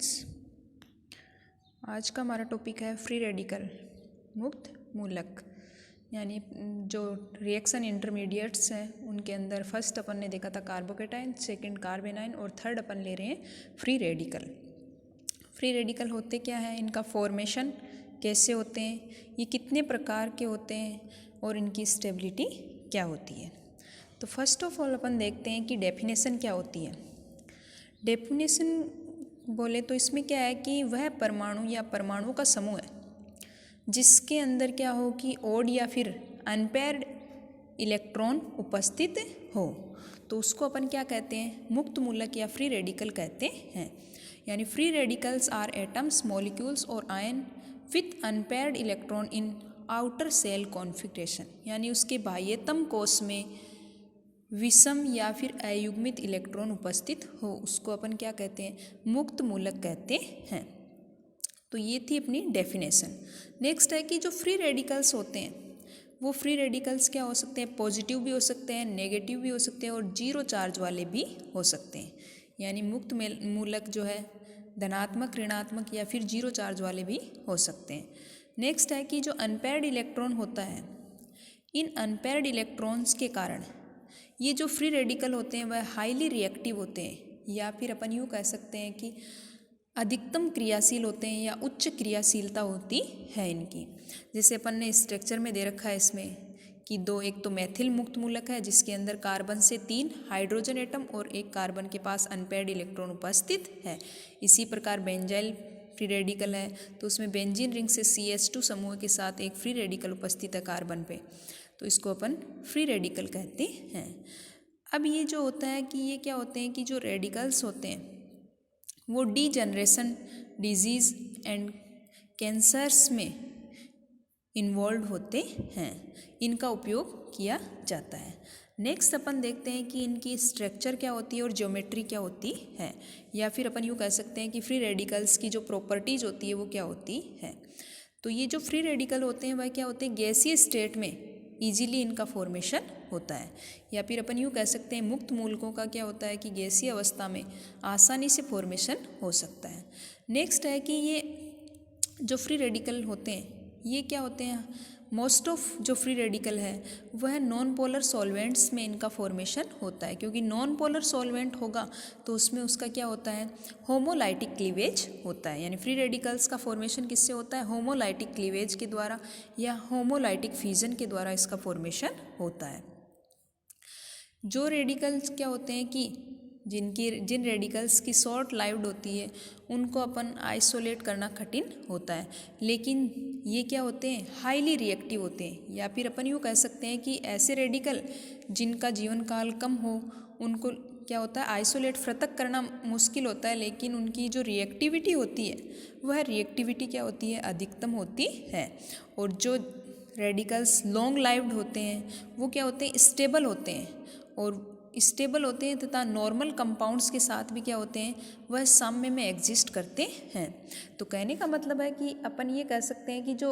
Students, आज का हमारा टॉपिक है फ्री रेडिकल मुक्त मूलक। यानी जो रिएक्शन इंटरमीडिएट्स हैं उनके अंदर फर्स्ट अपन ने देखा था कार्बोकेटाइन, सेकंड कार्बेनाइन और थर्ड अपन ले रहे हैं फ्री रेडिकल। फ्री रेडिकल होते क्या है, इनका फॉर्मेशन कैसे होते हैं, ये कितने प्रकार के होते हैं और इनकी स्टेबिलिटी क्या होती है। तो फर्स्ट ऑफ ऑल अपन देखते हैं कि डेफिनेशन क्या होती है। डेफिनेशन बोले तो इसमें क्या है कि वह परमाणु या परमाणु का समूह है जिसके अंदर क्या हो कि ओड या फिर अनपेयर्ड इलेक्ट्रॉन उपस्थित हो, तो उसको अपन क्या कहते हैं, मुक्त मूलक या फ्री रेडिकल कहते हैं। यानी free radicals are atoms, molecules और ion with unpaired electron in outer shell configuration. यानी उसके बाह्यतम कोश में विषम या फिर अयुग्मित इलेक्ट्रॉन उपस्थित हो, उसको अपन क्या कहते हैं, मुक्त मूलक कहते हैं। तो ये थी अपनी डेफिनेशन। नेक्स्ट है कि जो फ्री रेडिकल्स होते हैं वो फ्री रेडिकल्स क्या हो सकते हैं, पॉजिटिव भी हो सकते हैं, नेगेटिव भी हो सकते हैं और जीरो चार्ज वाले भी हो सकते हैं। यानी मुक्त मूलक जो है धनात्मक, ऋणात्मक या फिर जीरो चार्ज वाले भी हो सकते हैं। नेक्स्ट है कि जो अनपेयर्ड इलेक्ट्रॉन होता है, इन अनपेयर्ड इलेक्ट्रॉन्स के कारण ये जो फ्री रेडिकल होते हैं वह हाईली रिएक्टिव होते हैं, या फिर अपन यूँ कह सकते हैं कि अधिकतम क्रियाशील होते हैं या उच्च क्रियाशीलता होती है इनकी। जैसे अपन ने स्ट्रक्चर में दे रखा है इसमें कि एक तो मैथिल मुक्त मूलक है जिसके अंदर कार्बन से 3 हाइड्रोजन एटम और एक कार्बन के पास अनपेयर्ड इलेक्ट्रॉन उपस्थित है। इसी प्रकार बेंजाइल फ्री रेडिकल है, तो उसमें बेंजीन रिंग से CH2 समूह के साथ एक फ्री रेडिकल उपस्थित है कार्बन पे, तो इसको अपन फ्री रेडिकल कहते हैं। अब ये जो होता है कि ये क्या होते हैं कि जो रेडिकल्स होते हैं वो डीजनरेशन, डिजीज़ एंड कैंसर्स में इन्वॉल्व होते हैं, इनका उपयोग किया जाता है। नेक्स्ट अपन देखते हैं कि इनकी स्ट्रक्चर क्या होती है और ज्योमेट्री क्या होती है, या फिर अपन यूँ कह सकते हैं कि फ्री रेडिकल्स की जो प्रॉपर्टीज़ होती है वो क्या होती है। तो ये जो फ्री रेडिकल होते हैं वह क्या होते हैं, गैसीय स्टेट में इजीली इनका फॉर्मेशन होता है, या फिर अपन यूँ कह सकते हैं मुक्त मूलकों का क्या होता है कि गैसीय अवस्था में आसानी से फॉर्मेशन हो सकता है। नेक्स्ट है कि ये जो फ्री रेडिकल होते हैं ये क्या होते हैं, मोस्ट ऑफ जो फ्री रेडिकल है वह नॉन पोलर सॉल्वेंट्स में इनका फॉर्मेशन होता है, क्योंकि नॉन पोलर सॉल्वेंट होगा तो उसमें उसका क्या होता है, होमोलाइटिक क्लीवेज होता है। यानी फ्री रेडिकल्स का फॉर्मेशन किससे होता है, होमोलाइटिक क्लीवेज के द्वारा या होमोलाइटिक फ्यूजन के द्वारा इसका फॉर्मेशन होता है। जो रेडिकल्स क्या होते हैं कि जिन रेडिकल्स की शॉर्ट लाइव्ड होती है उनको अपन आइसोलेट करना कठिन होता है, लेकिन ये क्या होते हैं, हाईली रिएक्टिव होते हैं। या फिर अपन यूँ कह सकते हैं कि ऐसे रेडिकल जिनका जीवन काल कम हो उनको क्या होता है, आइसोलेट पृथक करना मुश्किल होता है, लेकिन उनकी जो रिएक्टिविटी होती है वह रिएक्टिविटी क्या होती है, अधिकतम होती है। और जो रेडिकल्स लॉन्ग लाइव्ड होते हैं वो क्या होते हैं, स्टेबल होते हैं, और स्टेबल होते हैं तथा नॉर्मल कंपाउंड्स के साथ भी क्या होते हैं, वह साम्य में एग्जिस्ट करते हैं। तो कहने का मतलब है कि अपन ये कह सकते हैं कि जो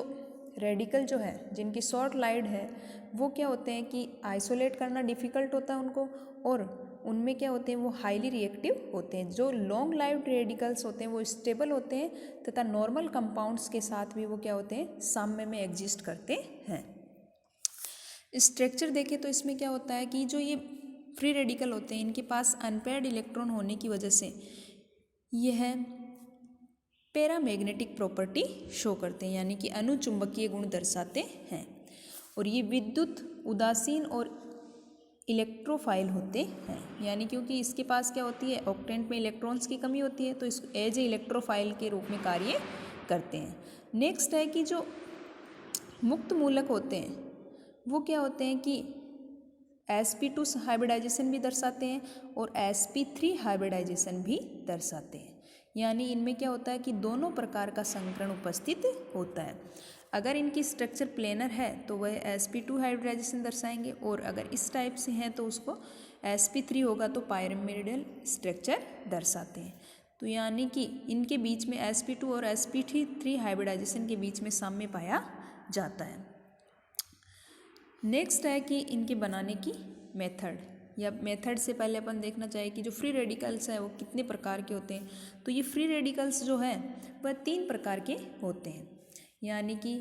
रेडिकल जो है जिनकी शॉर्ट लाइव्ड है वो क्या होते हैं कि आइसोलेट करना डिफ़िकल्ट होता है उनको, और उनमें क्या होते हैं वो हाईली रिएक्टिव होते हैं। जो लॉन्ग लाइव्ड रेडिकल्स होते हैं वो स्टेबल होते हैं तथा नॉर्मल कंपाउंड्स के साथ भी वो क्या होते हैं, साम्य में एग्जिस्ट करते हैं। स्ट्रक्चर देखें तो इसमें क्या होता है कि जो ये फ्री रेडिकल होते हैं इनके पास अनपेयर्ड इलेक्ट्रॉन होने की वजह से यह पैरामैग्नेटिक प्रॉपर्टी शो करते हैं, यानी कि अनुचुंबकीय गुण दर्शाते हैं। और ये विद्युत उदासीन और इलेक्ट्रोफाइल होते हैं, यानी क्योंकि इसके पास क्या होती है, ऑक्टेंट में इलेक्ट्रॉन्स की कमी होती है तो इसको एज ए इलेक्ट्रोफाइल के रूप में कार्य करते हैं। नेक्स्ट है कि जो मुक्त मूलक होते हैं वो क्या होते हैं कि sp2 हाइब्रिडाइजेशन भी दर्शाते हैं और sp3 हाइब्रिडाइजेशन भी दर्शाते हैं। यानी इनमें क्या होता है कि दोनों प्रकार का संकरण उपस्थित होता है। अगर इनकी स्ट्रक्चर प्लेनर है तो वह sp2 हाइब्रिडाइजेशन दर्शाएंगे, और अगर इस टाइप से हैं तो उसको sp3 होगा तो पायरामिडल स्ट्रक्चर दर्शाते हैं। तो यानी कि इनके बीच में sp2 और sp3 हाइब्रिडाइजेशन के बीच में साम्य पाया जाता है। नेक्स्ट है कि इनके बनाने की मेथड। या मेथड से पहले अपन देखना चाहिए कि जो फ्री रेडिकल्स है वो कितने प्रकार के होते हैं। तो ये फ्री रेडिकल्स जो है वह 3 प्रकार के होते हैं, यानी कि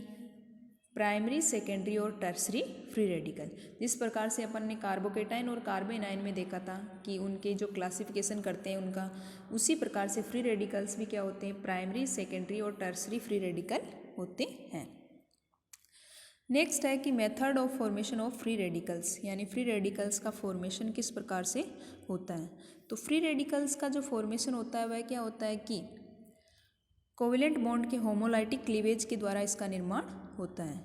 प्राइमरी, सेकेंडरी और टर्सरी फ्री रेडिकल। जिस प्रकार से अपन ने कार्बोकेटाइन और कार्बेनाइन में देखा था कि उनके जो क्लासिफिकेशन करते हैं उनका, उसी प्रकार से फ्री रेडिकल्स भी क्या होते हैं, प्राइमरी, सेकेंडरी और टर्सरी फ्री रेडिकल होते हैं। नेक्स्ट है कि method of formation of free radicals, यानी फ्री रेडिकल्स का फॉर्मेशन किस प्रकार से होता है। तो फ्री रेडिकल्स का जो फॉर्मेशन होता है वह क्या होता है कि कोवेलेंट बॉन्ड के होमोलाइटिक क्लीवेज के द्वारा इसका निर्माण होता है।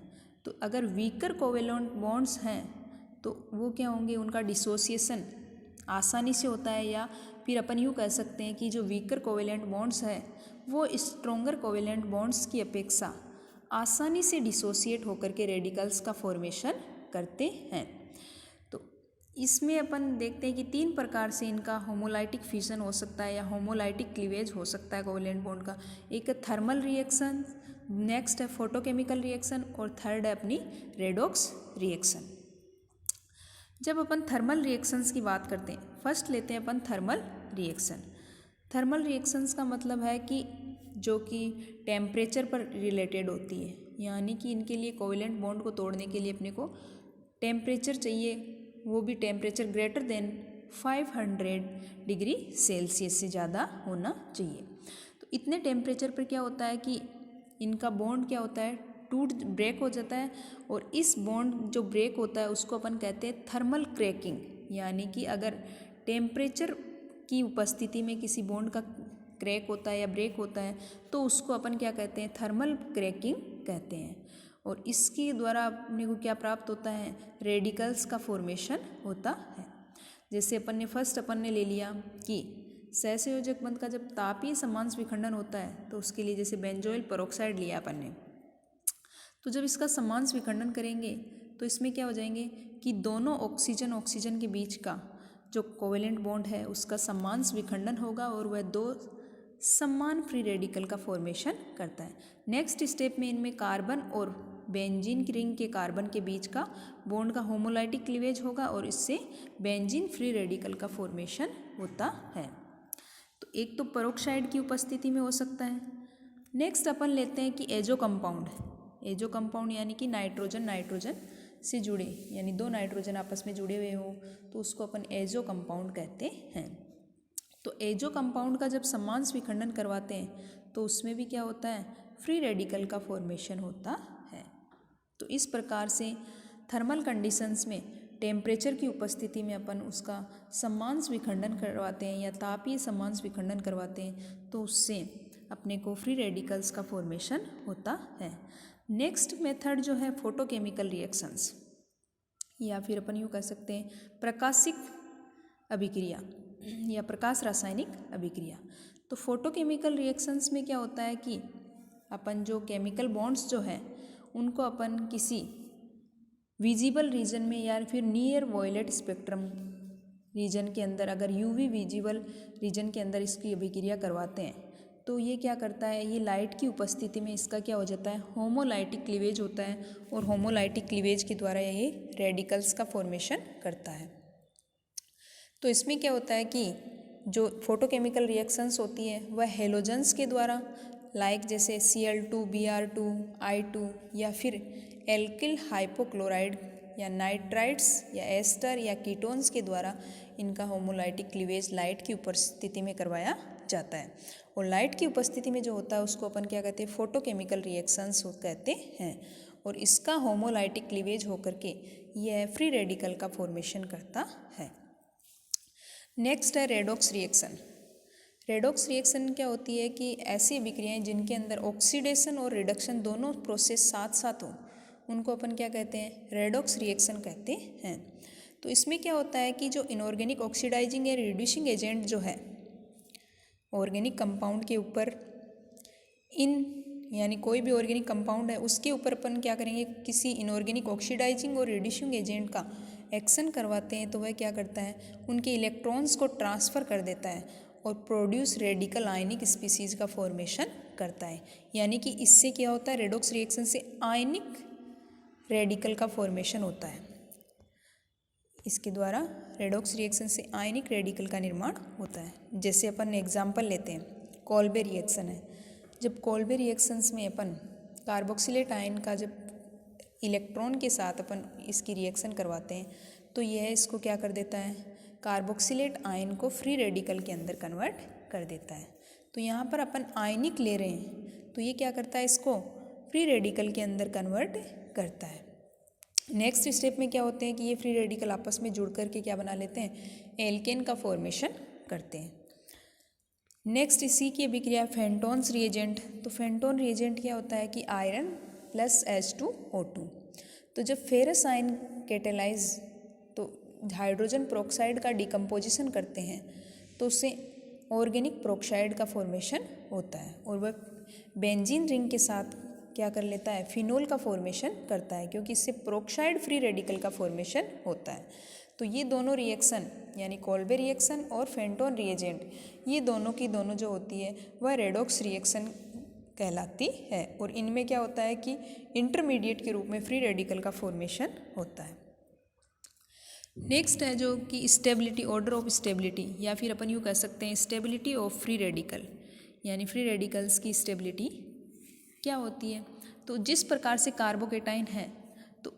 तो अगर वीकर कोवेलेंट बॉन्ड्स हैं तो वो क्या होंगे, उनका डिसोसिएशन आसानी से होता है, या फिर अपन यूँ कह सकते हैं कि जो वीकर कोवेलेंट बॉन्ड्स है वो स्ट्रोंगर कोवेलेंट बॉन्ड्स की अपेक्षा आसानी से डिसोसिएट होकर के रेडिकल्स का फॉर्मेशन करते हैं। तो इसमें अपन देखते हैं कि 3 प्रकार से इनका होमोलाइटिक फ्यूजन हो सकता है या होमोलाइटिक क्लीवेज हो सकता है कोवेलेंट बॉन्ड का। एक है थर्मल रिएक्शन, नेक्स्ट है फोटोकेमिकल रिएक्शन और थर्ड है अपनी रेडॉक्स रिएक्शन। जब अपन थर्मल रिएक्शंस की बात करते हैं, फर्स्ट लेते हैं अपन थर्मल रिएक्शन। थर्मल रिएक्शंस का मतलब है कि जो कि टेम्परेचर पर रिलेटेड होती है, यानी कि इनके लिए कोवेलेंट बॉन्ड को तोड़ने के लिए अपने को टेम्परेचर चाहिए, वो भी temperature greater than 500 degree Celsius से ज़्यादा होना चाहिए। तो इतने टेम्परेचर पर क्या होता है कि इनका बॉन्ड क्या होता है, ब्रेक हो जाता है, और इस बॉन्ड जो ब्रेक होता है उसको अपन कहते हैं थर्मल क्रैकिंग। यानी कि अगर टेम्परेचर की उपस्थिति में किसी बॉन्ड का क्रैक होता है या ब्रेक होता है तो उसको अपन क्या कहते हैं, थर्मल क्रैकिंग कहते हैं। और इसके द्वारा अपने को क्या प्राप्त होता है, रेडिकल्स का फॉर्मेशन होता है। जैसे अपन ने ले लिया कि सहसंयोजक बंध का जब तापीय समांश विखंडन होता है तो उसके लिए जैसे बेंजोइल पेरोक्साइड लिया अपन ने, तो जब इसका समांश विखंडन करेंगे तो इसमें क्या हो जाएंगे कि दोनों ऑक्सीजन के बीच का जो कोवेलेंट बॉन्ड है उसका समांश विखंडन होगा और वह 2 समान फ्री रेडिकल का फॉर्मेशन करता है। नेक्स्ट स्टेप में इनमें कार्बन और बेंजीन की रिंग के कार्बन के बीच का बॉन्ड का होमोलाइटिक क्लीवेज होगा और इससे बेंजीन फ्री रेडिकल का फॉर्मेशन होता है। तो एक तो पेरोक्साइड की उपस्थिति में हो सकता है। नेक्स्ट अपन लेते हैं कि एजो कंपाउंड यानी कि नाइट्रोजन से जुड़े, यानी 2 नाइट्रोजन आपस में जुड़े हुए हो तो उसको अपन एजो कंपाउंड कहते हैं। तो एजो कंपाउंड का जब समांश विखंडन करवाते हैं तो उसमें भी क्या होता है, फ्री रेडिकल का फॉर्मेशन होता है। तो इस प्रकार से थर्मल कंडीशंस में टेम्परेचर की उपस्थिति में अपन उसका समांश विखंडन करवाते हैं या तापीय समांश विखंडन करवाते हैं तो उससे अपने को फ्री रेडिकल्स का फॉर्मेशन होता है। नेक्स्ट मेथड जो है फोटोकेमिकल रिएक्शंस, या फिर अपन यूँ कह सकते हैं प्रकाशिक अभिक्रिया या प्रकाश रासायनिक अभिक्रिया। तो फोटोकेमिकल रिएक्शंस में क्या होता है कि अपन जो केमिकल बॉन्ड्स जो है उनको अपन किसी विजिबल रीजन में या फिर नियर वॉयलेट स्पेक्ट्रम रीजन के अंदर, अगर यूवी विजिबल रीजन के अंदर इसकी अभिक्रिया करवाते हैं तो ये क्या करता है, ये लाइट की उपस्थिति में इसका क्या हो जाता है, होमोलाइटिक क्लीवेज होता है और होमोलाइटिक क्लीवेज के द्वारा ये रेडिकल्स का फॉर्मेशन करता है। तो इसमें क्या होता है कि जो फोटोकेमिकल रिएक्शंस होती है वह हेलोजन्स के द्वारा, लाइक जैसे Cl2, Br2, I2 या फिर एल्किल हाइपोक्लोराइड या नाइट्राइड्स या एस्टर या कीटोन्स के द्वारा इनका होमोलाइटिक क्लीवेज लाइट की उपस्थिति में करवाया जाता है। और लाइट की उपस्थिति में जो होता है उसको अपन क्या कहते हैं, फोटोकेमिकल रिएक्शंस कहते हैं। और इसका होमोलाइटिक क्लीवेज होकर के यह फ्री रेडिकल का फॉर्मेशन करता है। नेक्स्ट है रेडॉक्स रिएक्शन। रेडॉक्स रिएक्शन क्या होती है कि ऐसी अभिक्रियाएं जिनके अंदर ऑक्सीडेशन और रिडक्शन दोनों प्रोसेस साथ साथ हो उनको अपन क्या कहते हैं, रेडॉक्स रिएक्शन कहते हैं। तो इसमें क्या होता है कि जो इनऑर्गेनिक ऑक्सीडाइजिंग या रिड्यूसिंग एजेंट जो है ऑर्गेनिक कंपाउंड के ऊपर, यानी कोई भी ऑर्गेनिक कंपाउंड है उसके ऊपर अपन क्या करेंगे, किसी इनऑर्गेनिक ऑक्सीडाइजिंग और रिड्यूसिंग एजेंट का एक्शन करवाते हैं तो वह क्या करता है, उनके इलेक्ट्रॉन्स को ट्रांसफ़र कर देता है और प्रोड्यूस रेडिकल आयनिक स्पीसीज़ का फॉर्मेशन करता है। यानी कि इससे क्या होता है, रेडॉक्स रिएक्शन से आयनिक रेडिकल का फॉर्मेशन होता है। इसके द्वारा रेडॉक्स रिएक्शन से आयनिक रेडिकल का निर्माण होता है। जैसे अपन एग्जाम्पल लेते हैं, कोल्बे रिएक्शन है। जब कोल्बे रिएक्शंस में अपन कार्बोक्सिलेट आयन का जब इलेक्ट्रॉन के साथ अपन इसकी रिएक्शन करवाते हैं तो यह इसको क्या कर देता है, कार्बोक्सिलेट आयन को फ्री रेडिकल के अंदर कन्वर्ट कर देता है। तो यहाँ पर अपन आयनिक ले रहे हैं तो ये क्या करता है, इसको फ्री रेडिकल के अंदर कन्वर्ट करता है। नेक्स्ट स्टेप में क्या होते हैं कि ये फ्री रेडिकल आपस में जुड़ करके क्या बना लेते हैं, एल्केन का फॉर्मेशन करते हैं। नेक्स्ट इसी की अभिक्रिया फेंटोन्स रिएजेंट। तो फेंटोन रिएजेंट क्या होता है कि आयरन प्लस H2O2। तो जब फेरस आयन कैटेलाइज तो हाइड्रोजन प्रोक्साइड का डिकम्पोजिशन करते हैं तो उससे ऑर्गेनिक प्रोक्साइड का फॉर्मेशन होता है और वह बेंजीन रिंग के साथ क्या कर लेता है, फिनोल का फॉर्मेशन करता है, क्योंकि इससे प्रोक्साइड फ्री रेडिकल का फॉर्मेशन होता है। तो ये दोनों रिएक्शन यानी कोल्बे रिएक्शन और फेंटोन रिएजेंट, ये दोनों की दोनों जो होती है वह रेडॉक्स रिएक्शन कहलाती है और इनमें क्या होता है कि इंटरमीडिएट के रूप में फ्री रेडिकल का फॉर्मेशन होता है। नेक्स्ट है जो कि स्टेबिलिटी, ऑर्डर ऑफ स्टेबिलिटी, या फिर अपन यूँ कह सकते हैं स्टेबिलिटी ऑफ फ्री रेडिकल, यानी फ्री रेडिकल्स की स्टेबिलिटी क्या होती है। तो जिस प्रकार से कार्बोकेटाइन है तो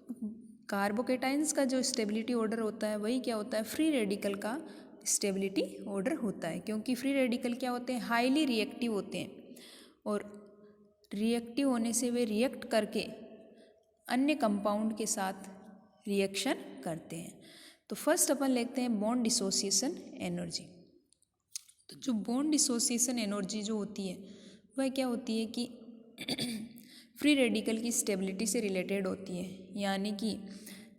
कार्बोकेटाइंस का जो स्टेबिलिटी ऑर्डर होता है वही क्या होता है, फ्री रेडिकल का स्टेबिलिटी ऑर्डर होता है, क्योंकि फ्री रेडिकल क्या होते हैं, हाईली रिएक्टिव होते हैं और रिएक्टिव होने से वे रिएक्ट करके अन्य कंपाउंड के साथ रिएक्शन करते हैं। तो फर्स्ट अपन लेते हैं बॉन्ड डिसोसिएशन एनर्जी। तो जो बॉन्ड डिसोसिएशन एनर्जी जो होती है वह क्या होती है कि फ्री रेडिकल की स्टेबिलिटी से रिलेटेड होती है, यानी कि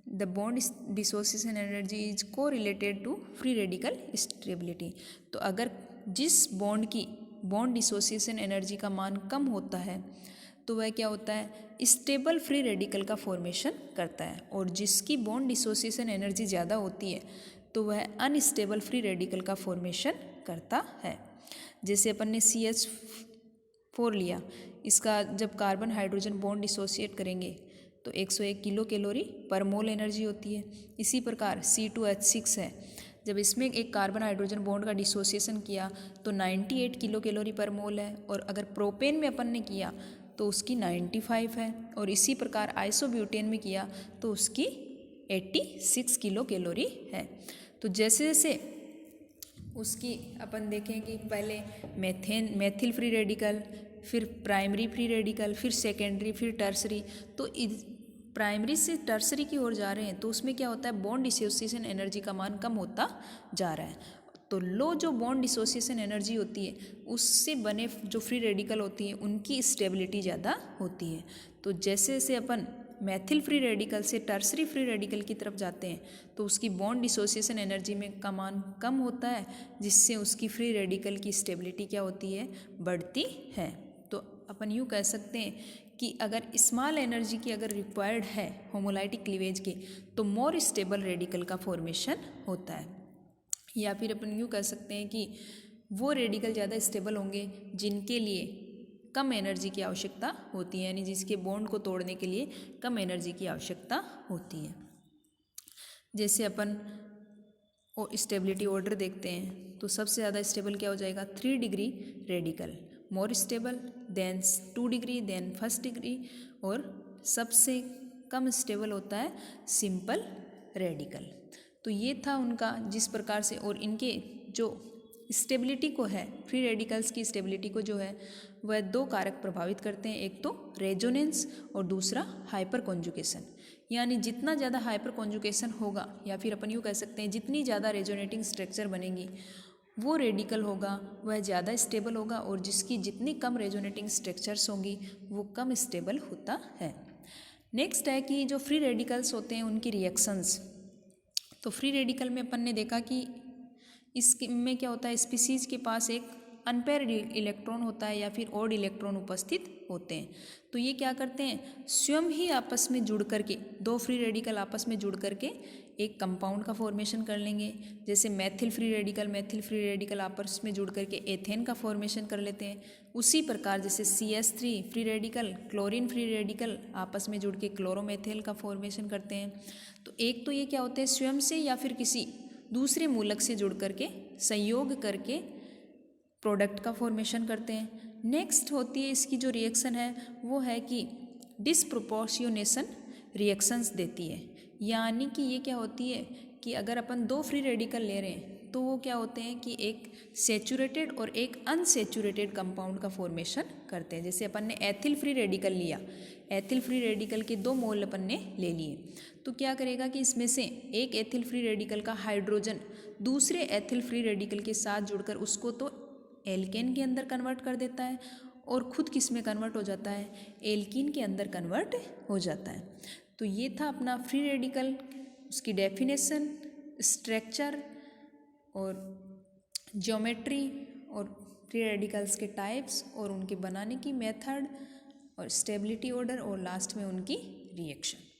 the bond dissociation energy is को related to free radical stability. तो अगर जिस बॉन्ड की बॉन्ड डिसोसिएशन एनर्जी का मान कम होता है तो वह क्या होता है, स्टेबल फ्री रेडिकल का फॉर्मेशन करता है, और जिसकी बॉन्ड डिसोसिएशन एनर्जी ज़्यादा होती है तो वह अनस्टेबल फ्री रेडिकल का फॉर्मेशन करता है। जैसे अपन ने CH4 लिया, इसका जब कार्बन हाइड्रोजन बॉन्ड डिसोसिएट करेंगे तो 101 किलो कैलोरी पर मोल एनर्जी होती है। इसी प्रकार C2H6 है, जब इसमें एक कार्बन हाइड्रोजन बॉन्ड का डिसोसिएशन किया तो 98 किलो कैलोरी पर मोल है, और अगर प्रोपेन में अपन ने किया तो उसकी 95 है, और इसी प्रकार आइसोब्यूटेन में किया तो उसकी 86 किलो कैलोरी है। तो जैसे जैसे उसकी अपन देखें कि पहले मेथिल फ्री रेडिकल, फिर प्राइमरी फ्री रेडिकल, फिर सेकेंडरी, फिर टर्सरी, तो प्राइमरी से टर्सरी की ओर जा रहे हैं तो उसमें क्या होता है, बॉन्ड डिसोसिएशन एनर्जी का मान कम होता जा रहा है। तो लो जो बॉन्ड डिसोसिएशन एनर्जी होती है उससे बने जो फ्री रेडिकल होती हैं उनकी स्टेबिलिटी ज़्यादा होती है। तो जैसे जैसे अपन मैथिल फ्री रेडिकल से टर्सरी फ्री रेडिकल की तरफ जाते हैं तो उसकी बॉन्ड डिसोसिएशन एनर्जी में का मान कम होता है, जिससे उसकी फ्री रेडिकल की स्टेबिलिटी क्या होती है, बढ़ती है। तो अपन यूँ कह सकते हैं कि अगर स्मॉल एनर्जी की अगर रिक्वायर्ड है होमोलाइटिक क्लीवेज के तो मोर स्टेबल रेडिकल का फॉर्मेशन होता है, या फिर अपन यूँ कह सकते हैं कि वो रेडिकल ज़्यादा स्टेबल होंगे जिनके लिए कम एनर्जी की आवश्यकता होती है, यानी जिसके बॉन्ड को तोड़ने के लिए कम एनर्जी की आवश्यकता होती है। जैसे अपन स्टेबिलिटी ऑर्डर देखते हैं तो सबसे ज़्यादा स्टेबल क्या हो जाएगा, 3 degree radical, more stable, then 2 degree, then 1 degree, और सबसे कम स्टेबल होता है सिंपल रेडिकल। तो ये था उनका जिस प्रकार से, और इनके जो स्टेबिलिटी को है, फ्री रेडिकल्स की स्टेबिलिटी को जो है वह 2 कारक प्रभावित करते हैं, एक तो रेजोनेंस और दूसरा हाइपर कॉन्जुगेशन। यानी जितना ज़्यादा हाइपर कॉन्जुगेशन होगा, या फिर अपन यूँ कह सकते हैं जितनी ज़्यादा रेजोनेटिंग स्ट्रक्चर बनेगी वो रेडिकल होगा वह ज़्यादा स्टेबल होगा, और जिसकी जितनी कम रेजोनेटिंग स्ट्रक्चर्स होंगी वो कम स्टेबल होता है। नेक्स्ट है कि जो फ्री रेडिकल्स होते हैं उनकी रिएक्शंस। तो फ्री रेडिकल में अपन ने देखा कि इसमें क्या होता है, स्पीसीज के पास एक अनपेयर्ड इलेक्ट्रॉन होता है या फिर ऑड इलेक्ट्रॉन उपस्थित होते हैं। तो ये क्या करते हैं, स्वयं ही आपस में जुड़ करके 2 फ्री रेडिकल आपस में जुड़ करके एक कंपाउंड का फॉर्मेशन कर लेंगे। जैसे मैथिल फ्री रेडिकल आपस में जुड़ करके एथेन का फॉर्मेशन कर लेते हैं, उसी प्रकार जैसे CH3 free radical, chlorine free radical आपस में जुड़ के क्लोरोमेथेल का फॉर्मेशन करते हैं। तो एक तो ये क्या होते हैं, स्वयं से या फिर किसी दूसरे मूलक से जुड़ करके संयोग करके प्रोडक्ट का फॉर्मेशन करते हैं। नेक्स्ट होती है इसकी जो रिएक्शन है वो है कि डिसप्रोपोर्शनेशन रिएक्शंस देती है। यानी कि ये क्या होती है कि अगर अपन दो फ्री रेडिकल ले रहे हैं तो वो क्या होते हैं कि एक सेचुरेटेड और एक अनसेचुरेटेड कंपाउंड का फॉर्मेशन करते हैं। जैसे अपन ने एथिल फ्री रेडिकल लिया, एथिल फ्री रेडिकल के 2 मोल अपन ने ले लिए, तो क्या करेगा कि इसमें से एक एथिल फ्री रेडिकल का हाइड्रोजन दूसरे एथिल फ्री रेडिकल के साथ जुड़कर उसको तो एल्केन के अंदर कन्वर्ट कर देता है और खुद किस में कन्वर्ट हो जाता है, एल्कीन के अंदर कन्वर्ट हो जाता है। तो ये था अपना फ्री रेडिकल, उसकी डेफिनेशन, स्ट्रक्चर और ज्योमेट्री और फ्री रेडिकल्स के टाइप्स और उनके बनाने की मेथड और स्टेबिलिटी ऑर्डर और लास्ट में उनकी रिएक्शन।